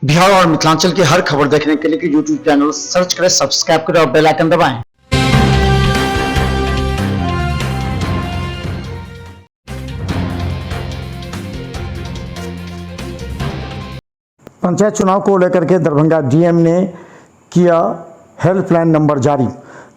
बिहार और मिथिलांचल की हर खबर देखने के लिए यूट्यूब चैनल सर्च करें, सब्सक्राइब करें और बेल आइकन दबाएं। पंचायत चुनाव को लेकर के दरभंगा डीएम ने किया हेल्पलाइन नंबर जारी।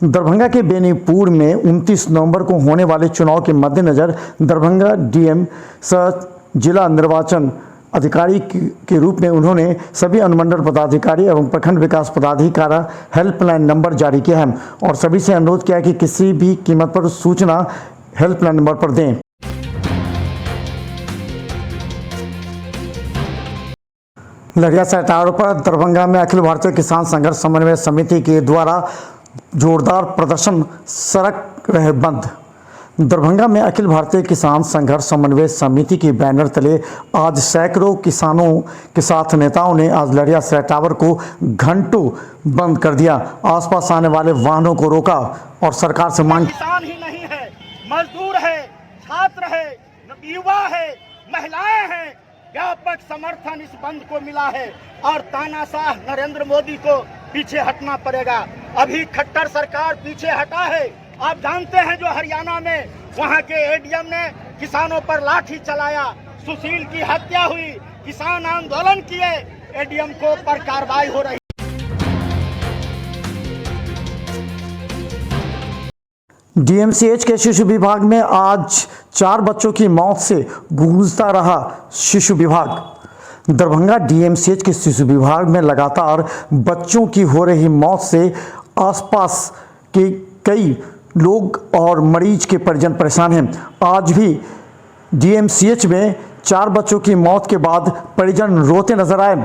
दरभंगा के बेनीपुर में 29 नवंबर को होने वाले चुनाव के मद्देनज़र दरभंगा डीएम सह जिला निर्वाचन अधिकारी के रूप में उन्होंने सभी अनुमंडल पदाधिकारी एवं प्रखंड विकास पदाधिकारी हेल्पलाइन नंबर जारी किया है और सभी से अनुरोध किया कि किसी भी कीमत पर सूचना हेल्पलाइन नंबर पर दें। लड़ियासराय टावर पर दरभंगा में अखिल भारतीय किसान संघर्ष समन्वय समिति के द्वारा जोरदार प्रदर्शन, सड़क रहे बंद। दरभंगा में अखिल भारतीय किसान संघर्ष समन्वय समिति के बैनर तले आज सैकड़ों किसानों के साथ नेताओं ने आज लड़ियासराय टावर को घंटों बंद कर दिया। आसपास आने वाले वाहनों को रोका और सरकार से मांग। किसान ही नहीं है, मजदूर है, छात्र है, युवा है, महिलाएं हैं, व्यापक समर्थन इस बंद को मिला है और तानाशाह नरेंद्र मोदी को पीछे हटना पड़ेगा। अभी खट्टर सरकार पीछे हटा है। आप जानते हैं जो हरियाणा में वहां के एडीएम ने किसानों पर लाठी चलाया, सुशील की हत्या हुई, किसान आंदोलन किए, एडीएम को पर कार्रवाई हो रही। डीएमसीएच के शिशु विभाग में आज 4 बच्चों की मौत से गूंजता रहा शिशु विभाग। दरभंगा डीएमसीएच के शिशु विभाग में लगातार बच्चों की हो रही मौत से आसपास के कई लोग और मरीज के परिजन परेशान हैं। आज भी डीएमसीएच में 4 बच्चों की मौत के बाद परिजन रोते नजर आए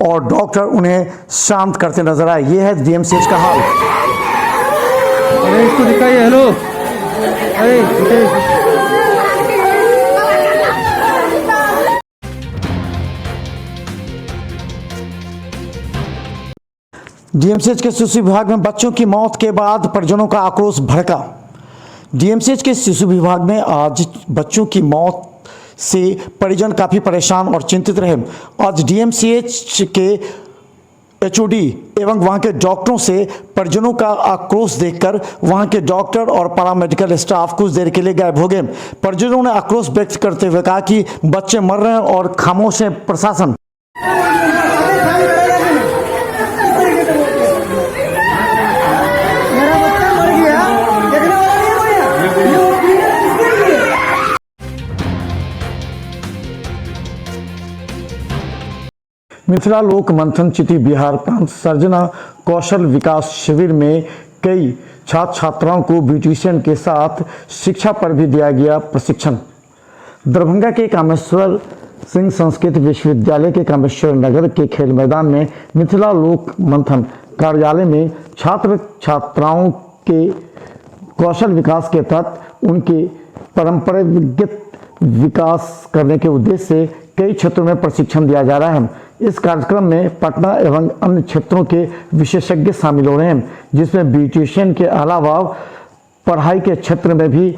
और डॉक्टर उन्हें शांत करते नजर आए। ये है डीएमसीएच का हाल। अरे इसको दिखाइए। हेलो, अरे डीएमसीएच के शिशु विभाग में बच्चों की मौत के बाद परिजनों का आक्रोश भड़का। डीएमसीएच के शिशु विभाग में आज बच्चों की मौत से परिजन काफ़ी परेशान और चिंतित रहे। आज डीएमसीएच के एचओडी एवं वहां के डॉक्टरों से परिजनों का आक्रोश देखकर वहां के डॉक्टर और पैरामेडिकल स्टाफ कुछ देर के लिए गायब हो गए। परिजनों ने आक्रोश व्यक्त करते हुए कहा कि बच्चे मर रहे हैं और खामोश है प्रशासन। मिथिला लोक मंथन चिति बिहार प्रांत सर्जना कौशल विकास शिविर में कई छात्र छात्राओं को ब्यूटिशियन के साथ शिक्षा पर भी दिया गया प्रशिक्षण। दरभंगा के कामेश्वर सिंह संस्कृत विश्वविद्यालय के कामेश्वर नगर के खेल मैदान में मिथिला लोक मंथन कार्यालय में छात्र छात्राओं के कौशल विकास के तहत उनके परंपरागत विकास करने के उद्देश्य से कई क्षेत्रों में प्रशिक्षण दिया जा रहा है। इस कार्यक्रम में पटना एवं अन्य क्षेत्रों के विशेषज्ञ शामिल हो रहे हैं, जिसमें ब्यूटिशियन के अलावा पढ़ाई के क्षेत्र में भी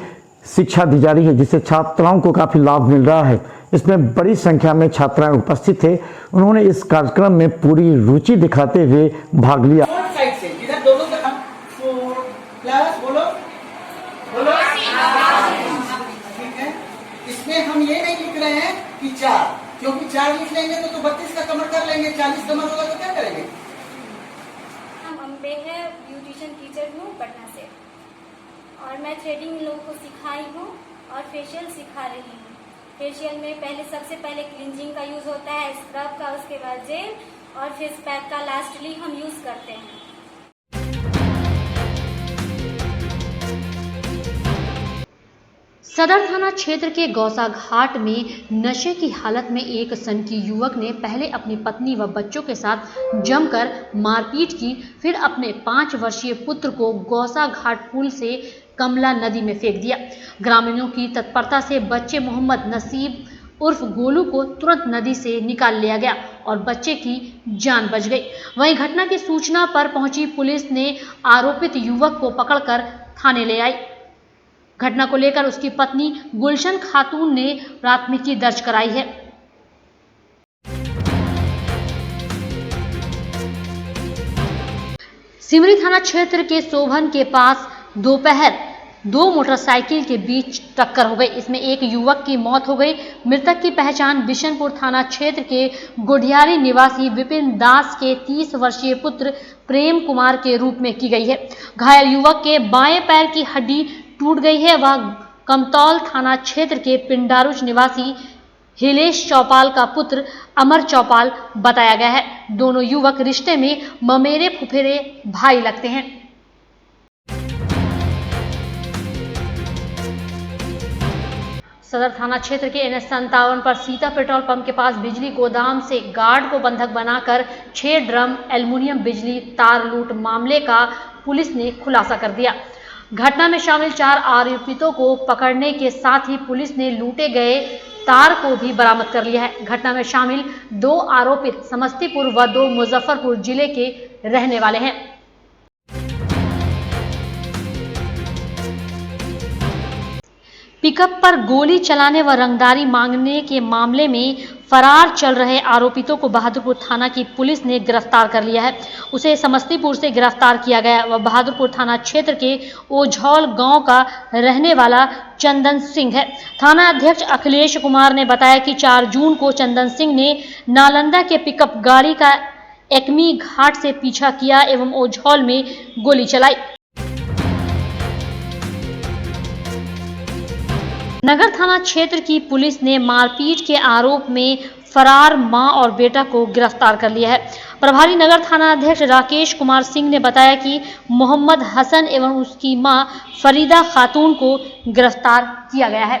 शिक्षा दी जा रही है, जिससे छात्राओं को काफ़ी लाभ मिल रहा है। इसमें बड़ी संख्या में छात्राएं उपस्थित थे। उन्होंने इस कार्यक्रम में पूरी रुचि दिखाते हुए भाग लिया। इसमें हम ये नहीं लिख रहे हैं कि 4, क्योंकि 4 लिख लेंगे तो 32 का कमर कर लेंगे, 40 कमर होगा तो क्या करेंगे। हम अम्बे है, ब्यूटिशियन टीचर हूँ पटना से और मैं थ्रेडिंग लोगों को सिखाई हूँ और फेशियल सिखा रही हूँ। फेशियल में सबसे पहले क्लींजिंग का यूज होता है, स्क्रब का, उसके बाद जेल और फेस पैक का लास्टली हम यूज करते हैं। सदर थाना क्षेत्र के गौसा घाट में नशे की हालत में एक सनकी युवक ने पहले अपनी पत्नी व बच्चों के साथ जमकर मारपीट की, फिर अपने 5 वर्षीय पुत्र को गौसा घाट पुल से कमला नदी में फेंक दिया। ग्रामीणों की तत्परता से बच्चे मोहम्मद नसीब उर्फ गोलू को तुरंत नदी से निकाल लिया गया और बच्चे की जान बच गई। वहीं घटना की सूचना पर पहुंची पुलिस ने आरोपित युवक को पकड़कर थाने ले आई। घटना को लेकर उसकी पत्नी गुलशन खातून ने प्राथमिकी दर्ज कराई है। सिमरी थाना क्षेत्र के सोभन के पास दोपहर दो मोटरसाइकिल के बीच टक्कर हो गई। इसमें एक युवक की मौत हो गई। मृतक की पहचान बिशनपुर थाना क्षेत्र के गोढ़ियारी निवासी विपिन दास के 30 वर्षीय पुत्र प्रेम कुमार के रूप में की गई है। घायल युवक के बाएं पैर की हड्डी टूट गई है। वह कमतौल थाना क्षेत्र के पिंडारुच निवासी हिलेश चौपाल का पुत्र अमर चौपाल बताया गया है। दोनों युवक रिश्ते में ममेरे फुफेरे भाई लगते हैं। सदर थाना क्षेत्र के NH 57 पर सीता पेट्रोल पंप के पास बिजली गोदाम से गार्ड को बंधक बनाकर 6 ड्रम एल्युमिनियम बिजली तार लूट मामले का पुलिस ने खुलासा कर दिया। घटना में शामिल 4 आरोपितों को पकड़ने के साथ ही पुलिस ने लूटे गए तार को भी बरामद कर लिया है। घटना में शामिल 2 आरोपित समस्तीपुर व 2 मुजफ्फरपुर जिले के रहने वाले हैं। पिकअप पर गोली चलाने व रंगदारी मांगने के मामले में फरार चल रहे आरोपितों को बहादुरपुर थाना की पुलिस ने गिरफ्तार कर लिया है। उसे समस्तीपुर से गिरफ्तार किया गया। वह बहादुरपुर थाना क्षेत्र के ओझौल गांव का रहने वाला चंदन सिंह है। थाना अध्यक्ष अखिलेश कुमार ने बताया कि 4 जून को चंदन सिंह ने नालंदा के पिकअप गाड़ी का एकमी घाट से पीछा किया एवं ओझौल में गोली चलाई। नगर थाना क्षेत्र की पुलिस ने मारपीट के आरोप में फरार मां और बेटा को गिरफ्तार कर लिया है। प्रभारी नगर थाना अध्यक्ष राकेश कुमार सिंह ने बताया कि मोहम्मद हसन एवं उसकी मां फरीदा खातून को गिरफ्तार किया गया है।